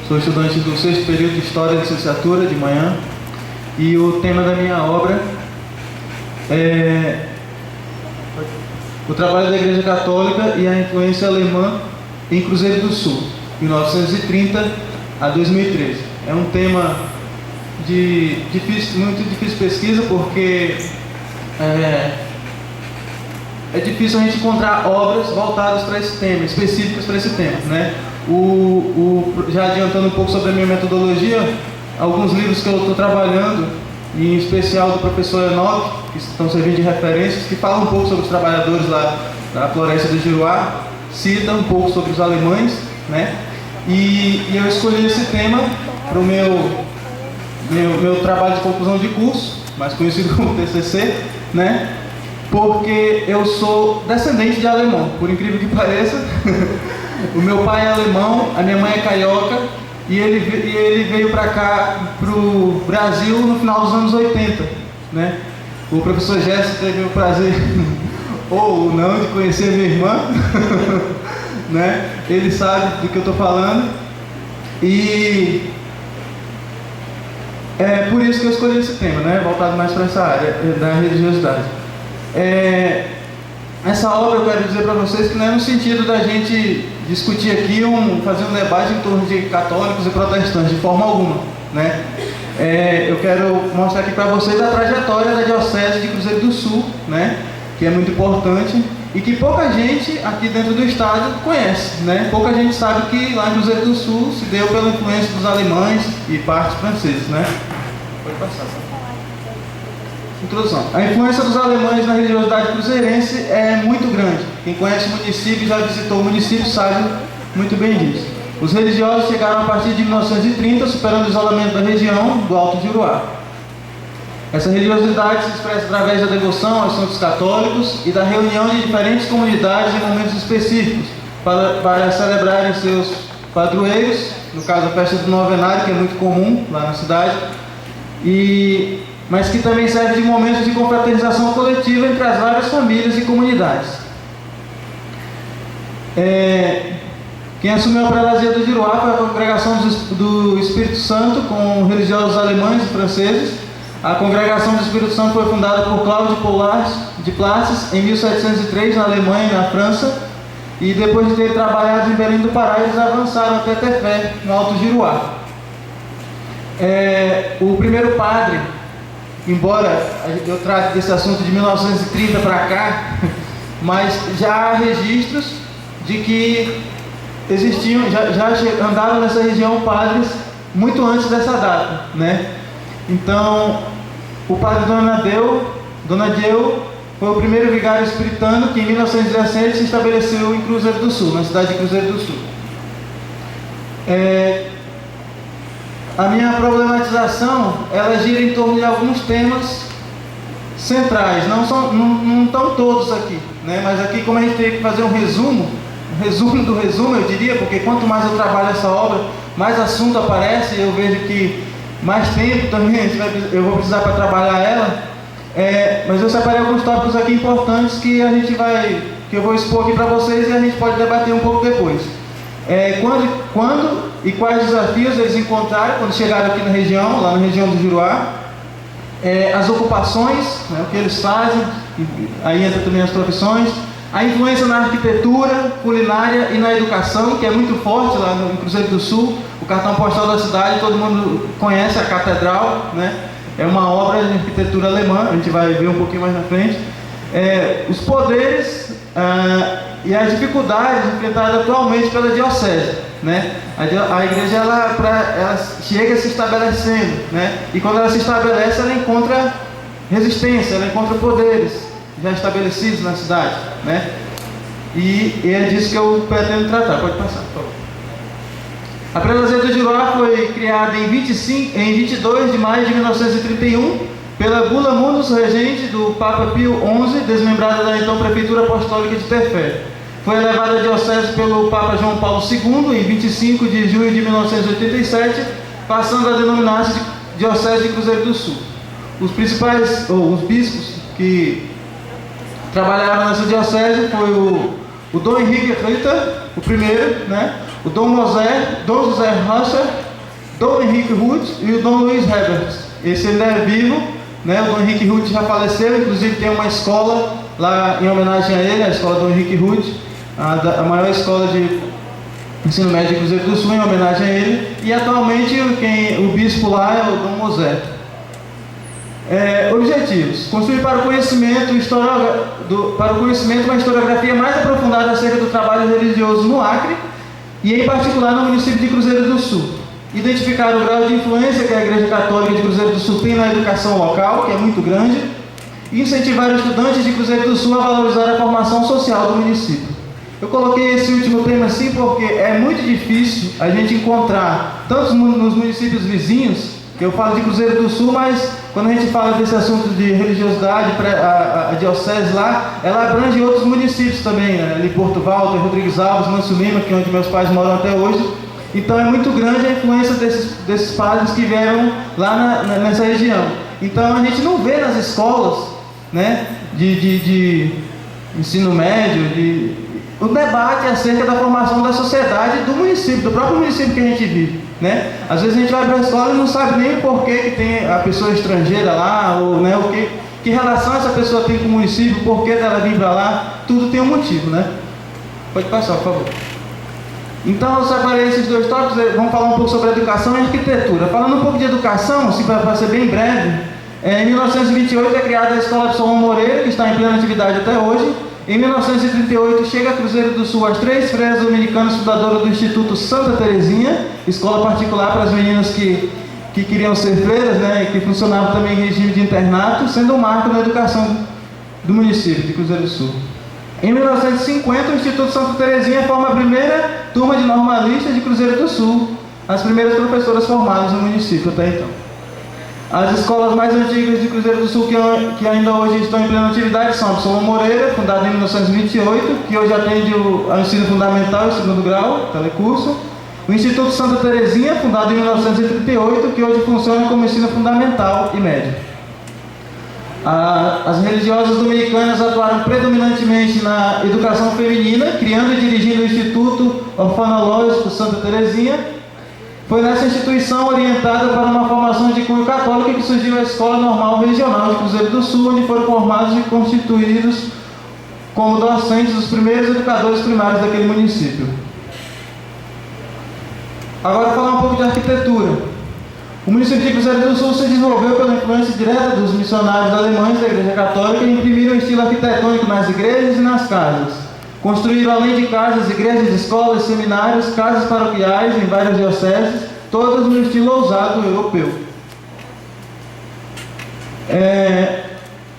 Sou estudante do 6º período de História e Licenciatura de manhã. E o tema da minha obra é o trabalho da Igreja Católica e a influência alemã em Cruzeiro do Sul, 1930 a 2013. É um tema muito difícil de pesquisa, porque é difícil a gente encontrar obras voltadas para esse tema, específicas para esse tema, né? Já adiantando um pouco sobre a minha metodologia, alguns livros que eu estou trabalhando, em especial do professor Enoch, que estão servindo de referências, que falam um pouco sobre os trabalhadores lá da floresta do Giruá, citam um pouco sobre os alemães, né? E eu escolhi esse tema para o meu trabalho de conclusão de curso, mais conhecido como TCC, né? Porque eu sou descendente de alemão, por incrível que pareça. O meu pai é alemão, a minha mãe é carioca, e ele veio para cá, para o Brasil, no final dos anos 80, né? O professor Gerson teve o prazer, ou não, de conhecer minha irmã, né? Ele sabe do que eu estou falando, e é por isso que eu escolhi esse tema, né? Voltado mais para essa área da religiosidade. Essa obra eu quero dizer para vocês que não é no sentido da gente discutir aqui, fazer um debate em torno de católicos e protestantes, de forma alguma, né? Eu quero mostrar aqui para vocês a trajetória da Diocese de Cruzeiro do Sul, né? Que é muito importante e que pouca gente aqui dentro do estado conhece, né? Pouca gente sabe que lá em Cruzeiro do Sul se deu pela influência dos alemães e partes franceses, né? Pode passar. Introdução. A influência dos alemães na religiosidade cruzeirense é muito grande. Quem conhece o município e já visitou o município sabe muito bem disso. Os religiosos chegaram a partir de 1930, superando o isolamento da região do Alto Giruá. Essa religiosidade se expressa através da devoção aos santos católicos e da reunião de diferentes comunidades em momentos específicos para celebrarem seus padroeiros, no caso a festa do novenário, que é muito comum lá na cidade, mas que também serve de momentos de confraternização coletiva entre as várias famílias e comunidades. Quem assumiu a prelazia do Giruá foi a Congregação do Espírito Santo, com religiosos alemães e franceses. A Congregação do Espírito Santo foi fundada por Cláudio Pollard de Places em 1703, na Alemanha e na França, e depois de ter trabalhado em Belém do Pará, eles avançaram até Tefé, no Alto Giruá. O primeiro padre, embora eu trate desse assunto de 1930 para cá, mas já há registros de que existiam, já andaram nessa região padres muito antes dessa data, né? Então, o padre Donadieu foi o primeiro vigário espiritano que em 1917 se estabeleceu em Cruzeiro do Sul, na cidade de Cruzeiro do Sul. A minha problematização, ela gira em torno de alguns temas centrais, não estão todos aqui, né? Mas aqui, como a gente tem que fazer um resumo do resumo, eu diria, porque quanto mais eu trabalho essa obra, mais assunto aparece, eu vejo que mais tempo também eu vou precisar para trabalhar ela, mas eu separei alguns tópicos aqui importantes que eu vou expor aqui para vocês e a gente pode debater um pouco depois. Quando e quais desafios eles encontraram quando chegaram aqui na região, lá na região do Giruá, as ocupações, né, o que eles fazem, aí entra também as profissões, a influência na arquitetura, culinária e na educação, que é muito forte lá no Cruzeiro do Sul. O cartão postal da cidade, todo mundo conhece a catedral, né? É uma obra de arquitetura alemã, a gente vai ver um pouquinho mais na frente. Os poderes e as dificuldades enfrentadas atualmente pela diocese, né? A igreja ela chega se estabelecendo, né? E quando ela se estabelece, ela encontra resistência, ela encontra poderes já estabelecidos na cidade, né? E é disso que eu pretendo tratar. Pode passar, por favor. A prelazia do Giruá foi criada em 22 de maio de 1931 pela Bula Mundus Regente do Papa Pio XI, desmembrada da então Prefeitura Apostólica de Tefé. Foi elevada à diocese pelo Papa João Paulo II em 25 de junho de 1987, passando a denominar-se Diocese de Cruzeiro do Sul. Os bispos que trabalharam nessa diocese foi o Dom Henrique Ritter, o primeiro, né? o Dom José Rocha, Dom Henrique Ruth e o Dom Luiz Herbert. Esse ainda é vivo, né? O Dom Henrique Ruth já faleceu, inclusive tem uma escola lá em homenagem a ele, a escola Dom Henrique Ruth, a maior escola de ensino médio de Cruzeiro do Sul, em homenagem a ele. E atualmente o bispo lá é o Dom Mosé. Objetivos: construir para o conhecimento uma historiografia mais aprofundada acerca do trabalho religioso no Acre e em particular no município de Cruzeiro do Sul. Identificar o grau de influência que a Igreja Católica de Cruzeiro do Sul tem na educação local, que é muito grande, e incentivar os estudantes de Cruzeiro do Sul a valorizar a formação social do município. Eu coloquei esse último tema assim porque é muito difícil a gente encontrar, tanto nos municípios vizinhos, que eu falo de Cruzeiro do Sul, mas quando a gente fala desse assunto de religiosidade, a diocese lá, ela abrange outros municípios também, né? Ali Porto Walter, Rodrigues Alves, Manso Lima, que é onde meus pais moram até hoje. Então é muito grande a influência desses padres que vieram lá nessa região. Então a gente não vê nas escolas, né, de ensino médio, o debate acerca da formação da sociedade do município, do próprio município que a gente vive, né? Às vezes a gente vai para a escola e não sabe nem o porquê que tem a pessoa estrangeira lá, ou, né, que relação essa pessoa tem com o município, o porquê dela vir para lá, tudo tem um motivo, né? Pode passar, por favor. Então eu separei esses dois tópicos, vamos falar um pouco sobre educação e arquitetura. Falando um pouco de educação, assim, para ser bem breve, em 1928 é criada a Escola de Solon Moreira, que está em plena atividade até hoje. Em 1938 chega a Cruzeiro do Sul as 3 freiras dominicanas fundadoras do Instituto Santa Terezinha, escola particular para as meninas que queriam ser freiras, né, e que funcionava também em regime de internato, sendo um marco na educação do município de Cruzeiro do Sul. Em 1950 o Instituto Santa Terezinha forma a primeira turma de normalistas de Cruzeiro do Sul, as primeiras professoras formadas no município até então. As escolas mais antigas de Cruzeiro do Sul que ainda hoje estão em plena atividade são a Solon Moreira, fundada em 1928, que hoje atende ao ensino fundamental e segundo grau, telecurso. O Instituto Santa Terezinha, fundado em 1938, que hoje funciona como ensino fundamental e médio. As religiosas dominicanas atuaram predominantemente na educação feminina, criando e dirigindo o Instituto Orfanológico Santa Terezinha. Foi nessa instituição orientada para uma formação de cunho católico que surgiu a Escola Normal Regional de Cruzeiro do Sul, onde foram formados e constituídos como docentes os primeiros educadores primários daquele município. Agora falar um pouco de arquitetura. O município de Cruzeiro do Sul se desenvolveu pela influência direta dos missionários alemães da Igreja Católica e imprimiram um estilo arquitetônico nas igrejas e nas casas. Construíram, além de casas, igrejas, escolas, seminários, casas paroquiais em várias dioceses, todas no estilo ousado europeu.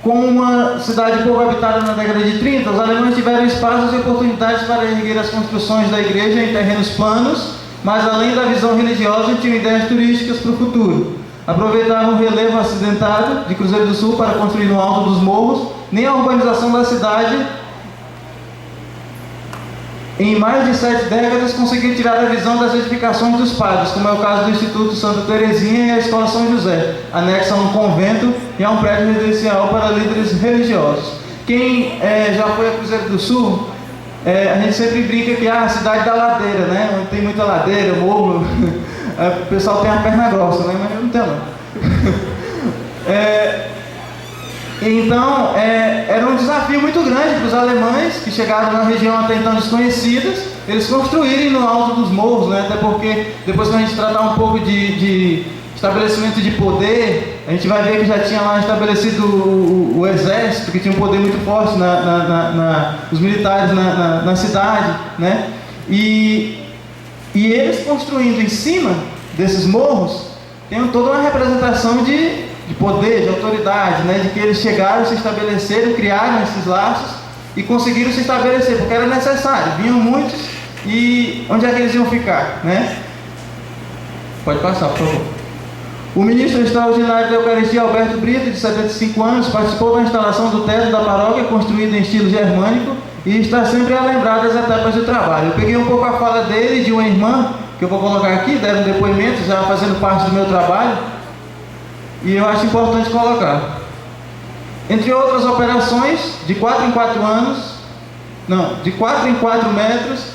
Com uma cidade pouco habitada na década de 30, os alemães tiveram espaços e oportunidades para erguer as construções da igreja em terrenos planos, mas além da visão religiosa, tinham ideias turísticas para o futuro. Aproveitaram o relevo acidentado de Cruzeiro do Sul para construir no alto dos morros, nem a urbanização da cidade em mais de 7 décadas conseguiu tirar a visão das edificações dos padres, como é o caso do Instituto Santa Terezinha e a Escola São José, anexa a um convento e a um prédio residencial para líderes religiosos. Quem já foi a Cruzeiro do Sul, a gente sempre brinca que a cidade da ladeira, né? Onde tem muita ladeira, morro, o pessoal tem a perna grossa, né? Mas eu não tenho não. Então, era um desafio muito grande para os alemães que chegaram na região até então desconhecidas, eles construírem no alto dos morros, né? Até porque depois que a gente tratar um pouco de estabelecimento de poder, a gente vai ver que já tinha lá estabelecido o exército, que tinha um poder muito forte, os militares na cidade, né? E eles construindo em cima desses morros, tem toda uma representação de poder, de autoridade, né? De que eles chegaram, se estabeleceram, criaram esses laços e conseguiram se estabelecer, porque era necessário, vinham muitos e onde é que eles iam ficar, né? Pode passar, por favor. O ministro extraordinário da Eucaristia, Alberto Brito, de 75 anos, participou da instalação do teto da paróquia, construído em estilo germânico, e está sempre a lembrar das etapas do trabalho. Eu peguei um pouco a fala dele e de uma irmã, que eu vou colocar aqui, deram um depoimento, já fazendo parte do meu trabalho, e eu acho importante colocar. Entre outras operações, de 4 em 4 metros,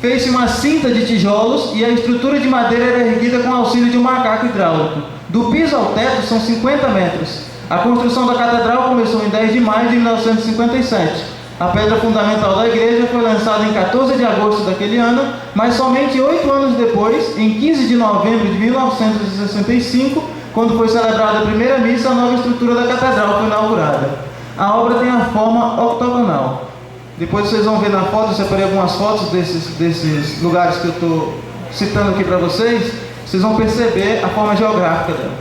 fez-se uma cinta de tijolos e a estrutura de madeira era erguida com auxílio de um macaco hidráulico. Do piso ao teto são 50 metros. A construção da catedral começou em 10 de maio de 1957. A pedra fundamental da igreja foi lançada em 14 de agosto daquele ano, mas somente 8 anos depois, em 15 de novembro de 1965, quando foi celebrada a primeira missa, a nova estrutura da catedral foi inaugurada. A obra tem a forma octogonal. Depois vocês vão ver na foto, eu separei algumas fotos desses lugares que eu estou citando aqui para vocês, vocês vão perceber a forma geográfica dela.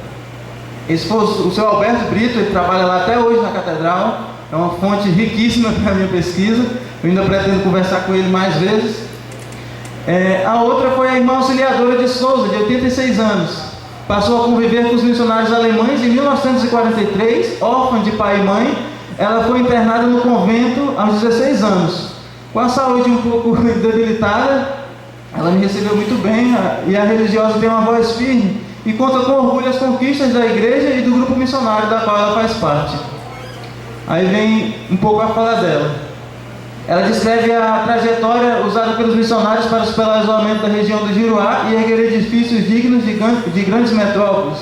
Esse foi o seu Alberto Brito, ele trabalha lá até hoje na catedral, é uma fonte riquíssima para a minha pesquisa, eu ainda pretendo conversar com ele mais vezes. A outra foi a irmã Auxiliadora de Souza, de 86 anos. Passou a conviver com os missionários alemães em 1943, órfã de pai e mãe. Ela foi internada no convento aos 16 anos. Com a saúde um pouco debilitada, ela me recebeu muito bem, e a religiosa tem uma voz firme e conta com orgulho as conquistas da igreja e do grupo missionário da qual ela faz parte. Aí vem um pouco a fala dela. Ela descreve a trajetória usada pelos missionários para superar o isolamento da região do Juruá e erguer edifícios dignos de grandes metrópoles.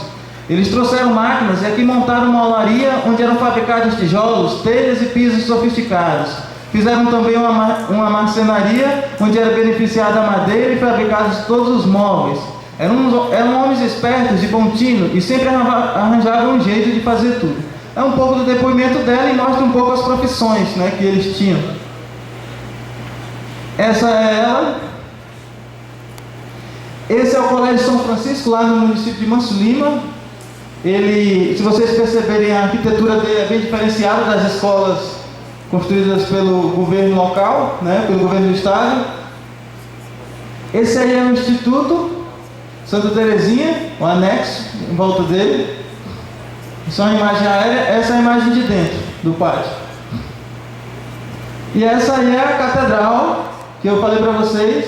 Eles trouxeram máquinas e aqui montaram uma olaria onde eram fabricados tijolos, telhas e pisos sofisticados. Fizeram também uma marcenaria onde era beneficiada a madeira e fabricados todos os móveis. Eram homens espertos, de bom tino, e sempre arranjavam um jeito de fazer tudo. É um pouco do depoimento dela e mostra um pouco as profissões, né, que eles tinham. Essa é ela. Esse é o Colégio São Francisco, lá no município de Manso Lima. Se vocês perceberem, a arquitetura dele é bem diferenciada das escolas construídas pelo governo local, né, pelo governo do estado. Esse aí é o Instituto Santa Terezinha, o anexo em volta dele. Isso é uma imagem aérea, essa é a imagem de dentro do pátio. E essa aí é a catedral, que eu falei para vocês,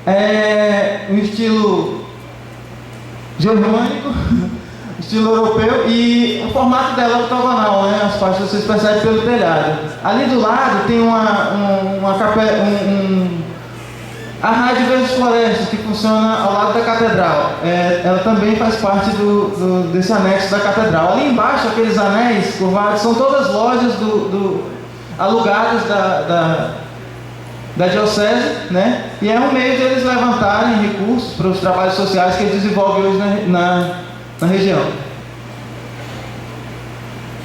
é um estilo germânico, estilo europeu, e o formato dela é octogonal, né? As partes vocês percebem pelo telhado. Ali do lado tem a Rádio Verdes Florestas, que funciona ao lado da catedral. Ela também faz parte desse anexo da catedral. Ali embaixo, aqueles anéis curvados, são todas lojas alugadas da diocese, né? E é um meio de eles levantarem recursos para os trabalhos sociais que eles desenvolvem hoje na região.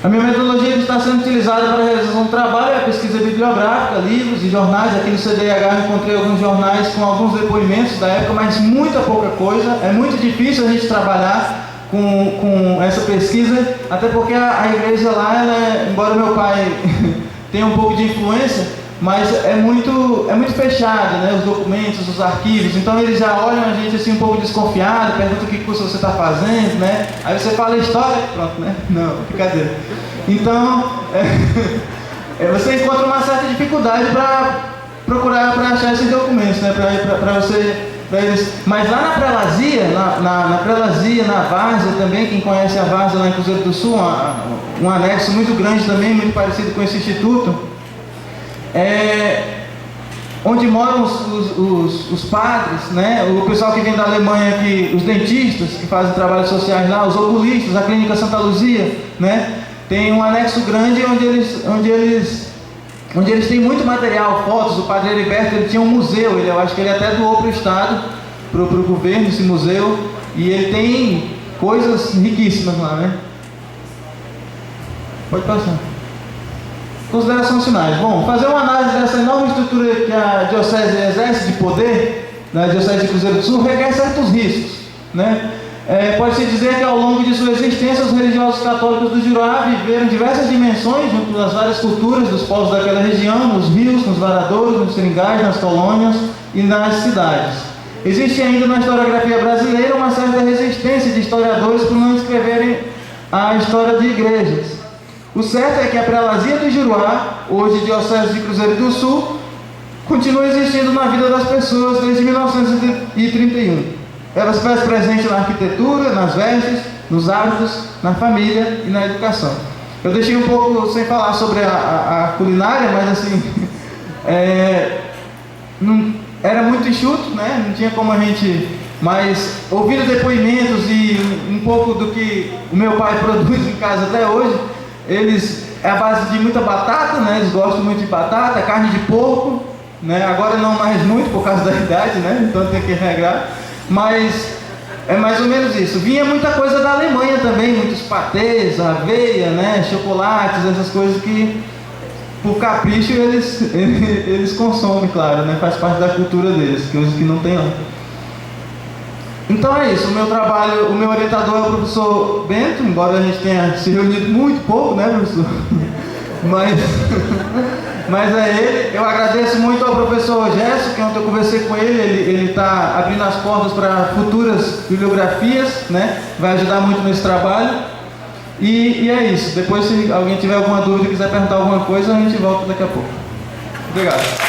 A minha metodologia está sendo utilizada para a realização do trabalho é a pesquisa bibliográfica, livros e jornais. Aqui no CDIH eu encontrei alguns jornais com alguns depoimentos da época, mas muita pouca coisa. É muito difícil a gente trabalhar com essa pesquisa, até porque a igreja lá, embora meu pai tenha um pouco de influência, mas é muito fechado, né? Os documentos, os arquivos. Então eles já olham a gente assim um pouco desconfiado, perguntam que curso você está fazendo, né? Aí você fala história, pronto, né? Não, brincadeira. Então você encontra uma certa dificuldade para procurar, para achar esses documentos, né? Para eles. Mas lá na Prelazia, na Prelazia, na Várzea também, quem conhece a Várzea lá em Cruzeiro do Sul, um anexo muito grande também, muito parecido com esse instituto. Onde moram os padres, né? O pessoal que vem da Alemanha aqui, os dentistas que fazem trabalhos sociais lá, os oculistas, a Clínica Santa Luzia, né? Tem um anexo grande onde eles têm muito material, fotos. O padre Heriberto, ele tinha um museu, eu acho que ele até doou para o estado, para o governo, esse museu, e ele tem coisas riquíssimas lá, né? Pode passar. Considerações finais. Bom, fazer uma análise dessa enorme estrutura que a diocese exerce de poder, na diocese de Cruzeiro do Sul, requer certos riscos, né? Pode-se dizer que ao longo de sua existência, os religiosos católicos do Juruá viveram diversas dimensões junto das várias culturas dos povos daquela região, nos rios, nos varadouros, nos seringais, nas colônias e nas cidades. Existe ainda na historiografia brasileira uma certa resistência de historiadores por não escreverem a história de igrejas. O certo é que a Prelazia do Juruá, hoje diocese de Cruzeiro do Sul, continua existindo na vida das pessoas desde 1931. Ela se faz presente na arquitetura, nas vestes, nos hábitos, na família e na educação. Eu deixei um pouco sem falar sobre a culinária, mas assim, era muito enxuto, né? Não tinha como a gente... Mas ouvindo depoimentos e um pouco do que o meu pai produz em casa até hoje, é a base de muita batata, né? Eles gostam muito de batata, carne de porco, né? Agora não mais muito por causa da idade, né? Então tem que regrar. Mas é mais ou menos isso. Vinha muita coisa da Alemanha também, muitos patês, aveia, né? Chocolates, essas coisas que por capricho eles consomem, claro, né? Faz parte da cultura deles, coisas que não tem lá. Então é isso, o meu trabalho, o meu orientador é o professor Bento, embora a gente tenha se reunido muito pouco, né, professor? Mas é ele. Eu agradeço muito ao professor Gerson, que ontem eu conversei com ele está abrindo as portas para futuras bibliografias, né? Vai ajudar muito nesse trabalho. E é isso. Depois, se alguém tiver alguma dúvida e quiser perguntar alguma coisa, a gente volta daqui a pouco. Obrigado.